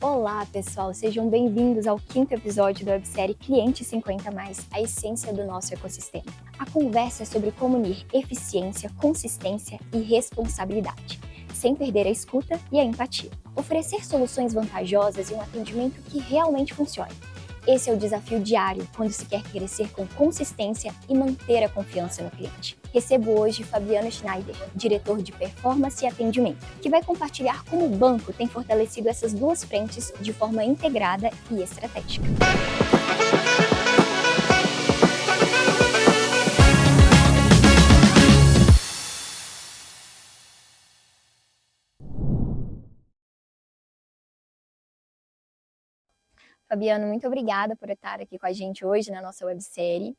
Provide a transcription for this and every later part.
Olá, pessoal! Sejam bem-vindos ao 5º episódio da websérie Cliente 50+, a essência do nosso ecossistema. A conversa é sobre como unir eficiência, consistência e responsabilidade, sem perder a escuta e a empatia. Oferecer soluções vantajosas e um atendimento que realmente funcione. Esse é o desafio diário quando se quer crescer com consistência e manter a confiança no cliente. Recebo hoje Fabiano Schneider, diretor de Performance e Atendimento, que vai compartilhar como o banco tem fortalecido essas duas frentes de forma integrada e estratégica. Fabiano, muito obrigada por estar aqui com a gente hoje na nossa websérie.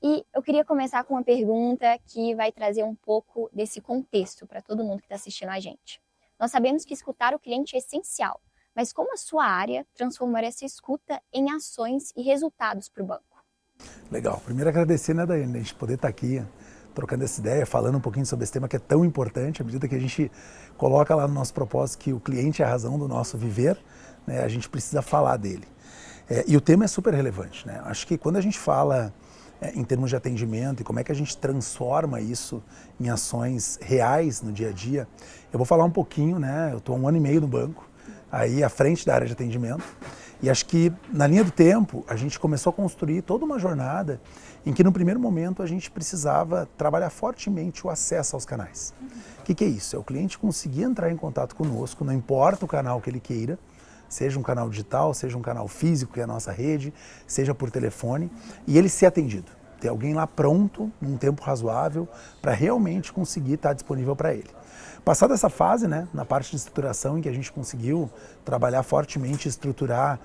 E eu queria começar com uma pergunta que vai trazer um pouco desse contexto para todo mundo que está assistindo a gente. Nós sabemos que escutar o cliente é essencial, mas como a sua área transformar essa escuta em ações e resultados para o banco? Legal. Primeiro agradecer, né, Daiane, a gente poder estar aqui trocando essa ideia, falando um pouquinho sobre esse tema que é tão importante, à medida que a gente coloca lá no nosso propósito que o cliente é a razão do nosso viver, né, a gente precisa falar dele. E o tema é super relevante, né? Acho que quando a gente fala em termos de atendimento e como é que a gente transforma isso em ações reais no dia a dia, eu vou falar um pouquinho, né? Eu estou há 1 ano e meio no banco, aí à frente da área de atendimento, e acho que na linha do tempo a gente começou a construir toda uma jornada em que no primeiro momento a gente precisava trabalhar fortemente o acesso aos canais. O que é isso? É o cliente conseguir entrar em contato conosco, não importa o canal que ele queira, seja um canal digital, seja um canal físico, que é a nossa rede, seja por telefone, e ele ser atendido. Ter alguém lá pronto, num tempo razoável, para realmente conseguir estar disponível para ele. Passada essa fase, né, na parte de estruturação, em que a gente conseguiu trabalhar fortemente, estruturar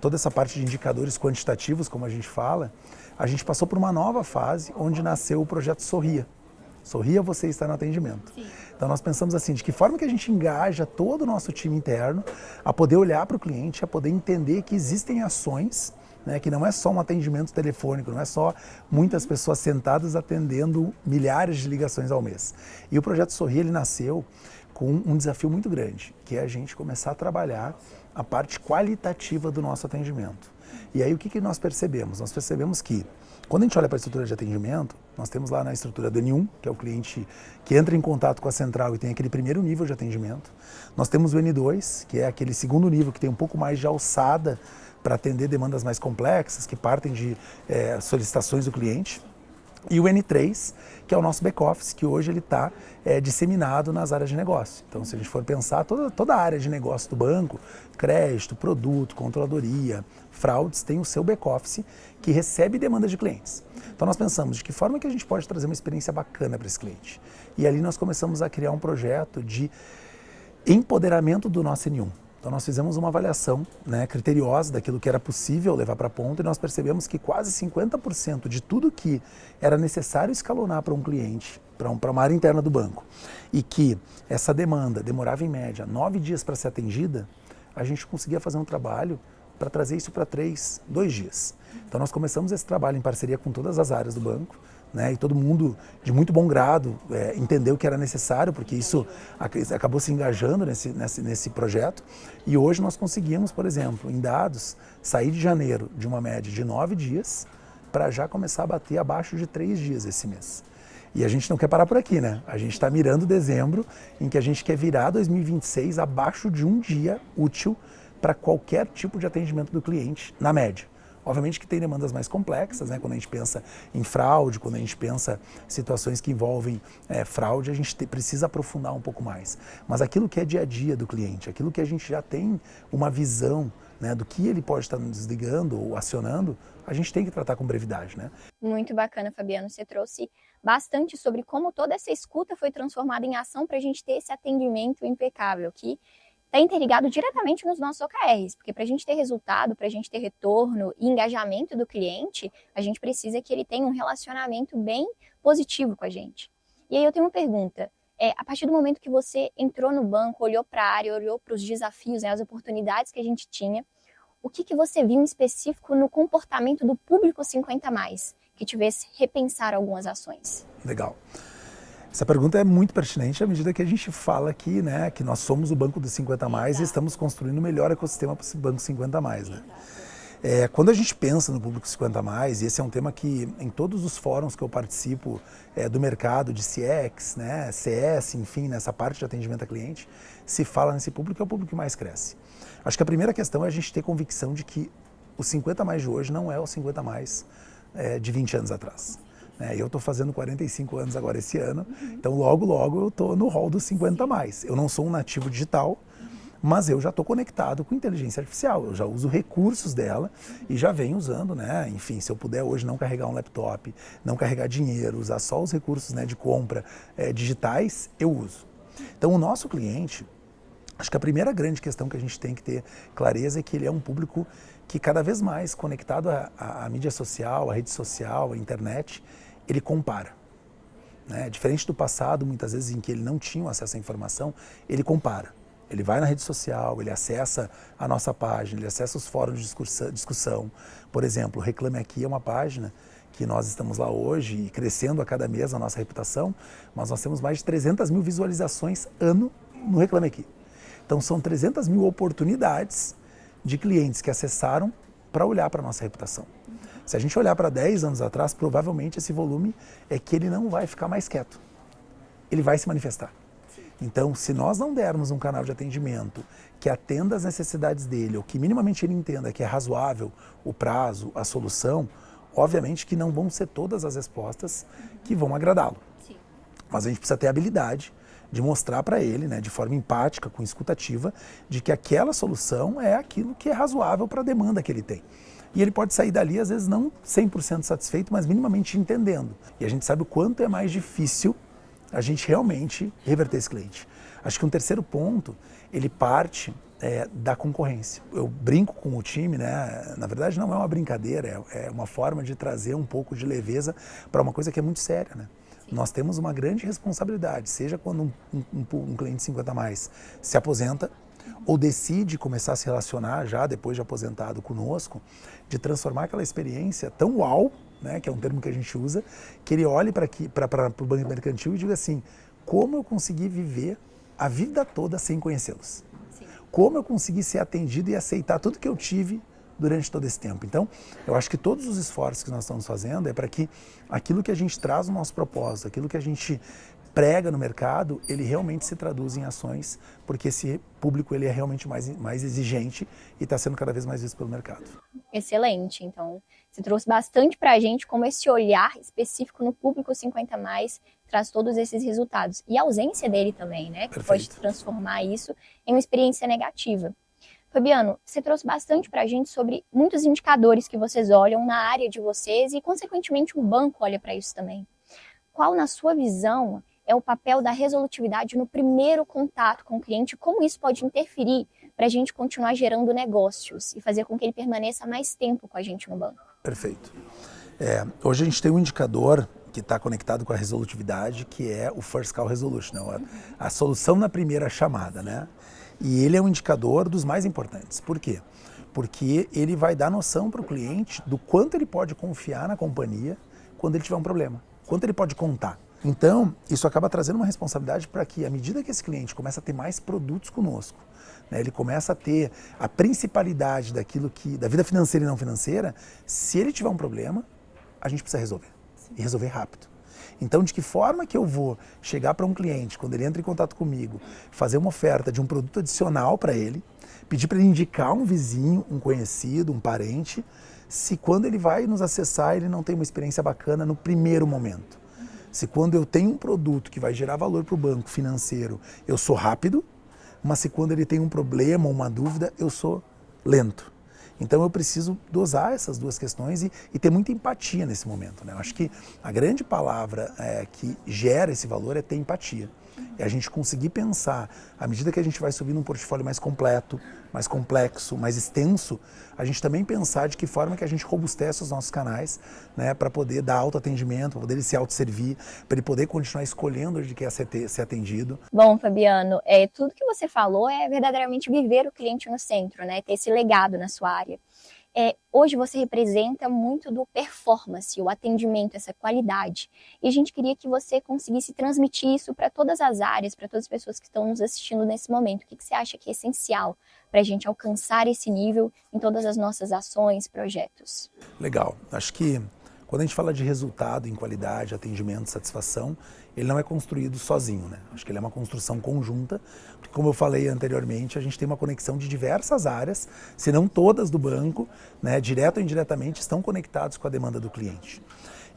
toda essa parte de indicadores quantitativos, como a gente fala, a gente passou por uma nova fase, onde nasceu o projeto Sorria. Sorria, você está no atendimento. Sim. Então nós pensamos assim, de que forma que a gente engaja todo o nosso time interno a poder olhar para o cliente, a poder entender que existem ações, né, que não é só um atendimento telefônico, não é só muitas pessoas sentadas atendendo milhares de ligações ao mês. E o projeto Sorria, ele nasceu com um desafio muito grande, que é a gente começar a trabalhar a parte qualitativa do nosso atendimento. E aí o que nós percebemos? Nós percebemos que quando a gente olha para a estrutura de atendimento, nós temos lá na estrutura do N1, que é o cliente que entra em contato com a central e tem aquele primeiro nível de atendimento. Nós temos o N2, que é aquele segundo nível que tem um pouco mais de alçada para atender demandas mais complexas, que partem de solicitações do cliente. E o N3, que é o nosso back-office, que hoje ele está disseminado nas áreas de negócio. Então, se a gente for pensar, toda a área de negócio do banco, crédito, produto, controladoria, fraudes, tem o seu back-office que recebe demandas de clientes. Então, nós pensamos de que forma que a gente pode trazer uma experiência bacana para esse cliente. E ali nós começamos a criar um projeto de empoderamento do nosso N1. Então nós fizemos uma avaliação, né, criteriosa daquilo que era possível levar para a ponta e nós percebemos que quase 50% de tudo que era necessário escalonar para um cliente, para uma área interna do banco, e que essa demanda demorava em média 9 dias para ser atendida, a gente conseguia fazer um trabalho para trazer isso para 2 dias. Então nós começamos esse trabalho em parceria com todas as áreas do banco, né, e todo mundo, de muito bom grado, entendeu que era necessário, porque isso acabou se engajando nesse projeto. E hoje nós conseguimos, por exemplo, em dados, sair de janeiro de uma média de 9 dias para já começar a bater abaixo de 3 dias esse mês. E a gente não quer parar por aqui, né? A gente está mirando dezembro, em que a gente quer virar 2026 abaixo de 1 dia útil para qualquer tipo de atendimento do cliente, na média. Obviamente que tem demandas mais complexas, né? Quando a gente pensa em fraude, quando a gente pensa em situações que envolvem fraude, a gente precisa aprofundar um pouco mais. Mas aquilo que é dia a dia do cliente, aquilo que a gente já tem uma visão, né, do que ele pode estar desligando ou acionando, a gente tem que tratar com brevidade, né? Muito bacana, Fabiano. Você trouxe bastante sobre como toda essa escuta foi transformada em ação para a gente ter esse atendimento impecável, que está interligado diretamente nos nossos OKRs, porque para a gente ter resultado, para a gente ter retorno e engajamento do cliente, a gente precisa que ele tenha um relacionamento bem positivo com a gente. E aí eu tenho uma pergunta, a partir do momento que você entrou no banco, olhou para a área, olhou para os desafios, né, as oportunidades que a gente tinha, o que você viu em específico no comportamento do público 50+, que tivesse repensar algumas ações? Legal. Essa pergunta é muito pertinente à medida que a gente fala aqui, né, que nós somos o Banco dos 50 mais e estamos construindo o melhor ecossistema para esse Banco 50 mais, né? Quando a gente pensa no público 50 mais, e esse é um tema que em todos os fóruns que eu participo do mercado de CX, né, CS, enfim, nessa parte de atendimento a cliente, se fala nesse público, é o público que mais cresce. Acho que a primeira questão é a gente ter convicção de que o 50 mais de hoje não é o 50 mais de 20 anos atrás. Eu estou fazendo 45 anos agora esse ano, então logo eu estou no hall dos 50 mais. Eu não sou um nativo digital, mas eu já estou conectado com inteligência artificial, eu já uso recursos dela e já venho usando, né? Enfim, se eu puder hoje não carregar um laptop, não carregar dinheiro, usar só os recursos, né, de compra digitais, eu uso. Então o nosso cliente, acho que a primeira grande questão que a gente tem que ter clareza é que ele é um público que cada vez mais conectado à mídia social, à rede social, à internet, ele compara. Né? Diferente do passado, muitas vezes em que ele não tinha acesso à informação, ele compara. Ele vai na rede social, ele acessa a nossa página, ele acessa os fóruns de discussão. Por exemplo, Reclame Aqui é uma página que nós estamos lá hoje e crescendo a cada mês a nossa reputação, mas nós temos mais de 300 mil visualizações ano no Reclame Aqui. Então são 300 mil oportunidades de clientes que acessaram para olhar para a nossa reputação. Se a gente olhar para 10 anos atrás, provavelmente esse volume é que ele não vai ficar mais quieto. Ele vai se manifestar. Então, se nós não dermos um canal de atendimento que atenda às necessidades dele, ou que minimamente ele entenda que é razoável o prazo, a solução, obviamente que não vão ser todas as respostas que vão agradá-lo. Mas a gente precisa ter a habilidade de mostrar para ele, né, de forma empática, com escutativa, de que aquela solução é aquilo que é razoável para a demanda que ele tem. E ele pode sair dali, às vezes, não 100% satisfeito, mas minimamente entendendo. E a gente sabe o quanto é mais difícil a gente realmente reverter esse cliente. Acho que um terceiro ponto, ele parte da concorrência. Eu brinco com o time, né? Na verdade não é uma brincadeira, é uma forma de trazer um pouco de leveza para uma coisa que é muito séria, né? Nós temos uma grande responsabilidade, seja quando um cliente 50 mais se aposenta ou decide começar a se relacionar já depois de aposentado conosco, de transformar aquela experiência tão uau, né, que é um termo que a gente usa, que ele olhe para o banco mercantil e diga assim, como eu consegui viver a vida toda sem conhecê-los? Como eu consegui ser atendido e aceitar tudo que eu tive durante todo esse tempo? Então, eu acho que todos os esforços que nós estamos fazendo é para que aquilo que a gente traz no nosso propósito, aquilo que a gente prega no mercado, ele realmente se traduz em ações, porque esse público ele é realmente mais exigente e está sendo cada vez mais visto pelo mercado. Excelente, então você trouxe bastante para a gente como esse olhar específico no público 50 mais traz todos esses resultados. E a ausência dele também, né? Que pode transformar isso em uma experiência negativa. Fabiano, você trouxe bastante para a gente sobre muitos indicadores que vocês olham na área de vocês e, consequentemente, o banco olha para isso também. Qual, na sua visão, é o papel da resolutividade no primeiro contato com o cliente? Como isso pode interferir para a gente continuar gerando negócios e fazer com que ele permaneça mais tempo com a gente no banco? Perfeito. Hoje a gente tem um indicador que está conectado com a resolutividade, que é o First Call Resolution, né? A solução na primeira chamada, né? E ele é um indicador dos mais importantes. Por quê? Porque ele vai dar noção para o cliente do quanto ele pode confiar na companhia quando ele tiver um problema, quanto ele pode contar. Então, isso acaba trazendo uma responsabilidade para que, à medida que esse cliente começa a ter mais produtos conosco, né, ele começa a ter a principalidade da vida financeira e não financeira, se ele tiver um problema, a gente precisa resolver. E resolver rápido. Então, de que forma que eu vou chegar para um cliente, quando ele entra em contato comigo, fazer uma oferta de um produto adicional para ele, pedir para ele indicar um vizinho, um conhecido, um parente, se quando ele vai nos acessar, ele não tem uma experiência bacana no primeiro momento. Se quando eu tenho um produto que vai gerar valor para o banco financeiro, eu sou rápido, mas se quando ele tem um problema ou uma dúvida, eu sou lento. Então eu preciso dosar essas duas questões e ter muita empatia nesse momento, né? Eu acho que a grande palavra que gera esse valor é ter empatia. É a gente conseguir pensar, à medida que a gente vai subindo um portfólio mais completo, mais complexo, mais extenso, a gente também pensar de que forma que a gente robustece os nossos canais, né, para poder dar autoatendimento, para poder ele se autosservir, para ele poder continuar escolhendo onde quer ser atendido. Bom, Fabiano, tudo que você falou é verdadeiramente viver o cliente no centro, né, ter esse legado na sua área. Hoje você representa muito do performance, o atendimento, essa qualidade. E a gente queria que você conseguisse transmitir isso para todas as áreas, para todas as pessoas que estão nos assistindo nesse momento. O que você acha que é essencial para a gente alcançar esse nível em todas as nossas ações, projetos? Legal. Acho que quando a gente fala de resultado em qualidade, atendimento, satisfação, ele não é construído sozinho, né? Acho que ele é uma construção conjunta, porque como eu falei anteriormente, a gente tem uma conexão de diversas áreas, se não todas do banco, né, direto ou indiretamente, estão conectados com a demanda do cliente.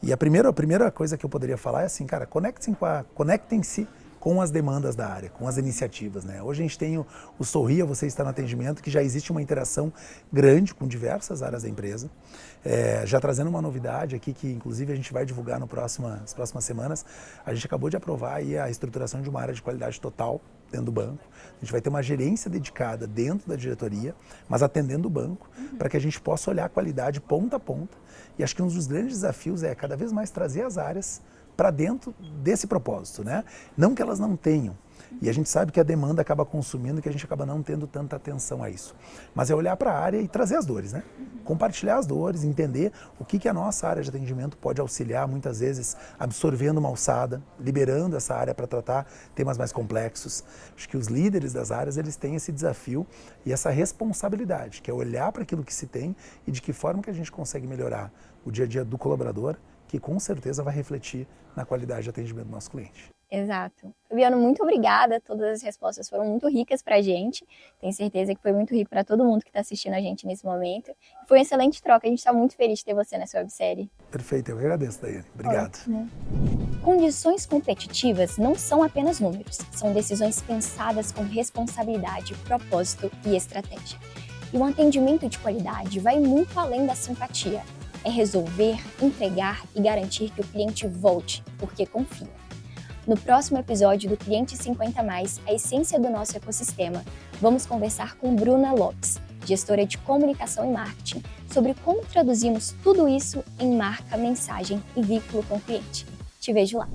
E a primeira coisa que eu poderia falar é assim, cara, conectem-se com as demandas da área, com as iniciativas, né? Hoje a gente tem o Sorria, você está no atendimento, que já existe uma interação grande com diversas áreas da empresa. Já trazendo uma novidade aqui, que inclusive a gente vai divulgar nas próximas semanas, a gente acabou de aprovar aí a estruturação de uma área de qualidade total dentro do banco. A gente vai ter uma gerência dedicada dentro da diretoria, mas atendendo o banco, para que a gente possa olhar a qualidade ponta a ponta. E acho que um dos grandes desafios é cada vez mais trazer as áreas para dentro desse propósito, né? Não que elas não tenham. E a gente sabe que a demanda acaba consumindo, que a gente acaba não tendo tanta atenção a isso. Mas é olhar para a área e trazer as dores, né? Compartilhar as dores, entender o que a nossa área de atendimento pode auxiliar, muitas vezes absorvendo uma alçada, liberando essa área para tratar temas mais complexos. Acho que os líderes das áreas, eles têm esse desafio e essa responsabilidade, que é olhar para aquilo que se tem e de que forma que a gente consegue melhorar o dia a dia do colaborador, que com certeza vai refletir na qualidade de atendimento do nosso cliente. Exato. Fabiano, muito obrigada. Todas as respostas foram muito ricas para a gente. Tenho certeza que foi muito rico para todo mundo que está assistindo a gente nesse momento. Foi uma excelente troca. A gente está muito feliz de ter você nessa websérie. Perfeito. Eu que agradeço, Daiane. Obrigado. Ótimo. Condições competitivas não são apenas números. São decisões pensadas com responsabilidade, propósito e estratégia. E um atendimento de qualidade vai muito além da simpatia. É resolver, entregar e garantir que o cliente volte, porque confia. No próximo episódio do Cliente 50+, a essência do nosso ecossistema, vamos conversar com Bruna Lopes, gestora de comunicação e marketing, sobre como traduzimos tudo isso em marca, mensagem e vínculo com o cliente. Te vejo lá!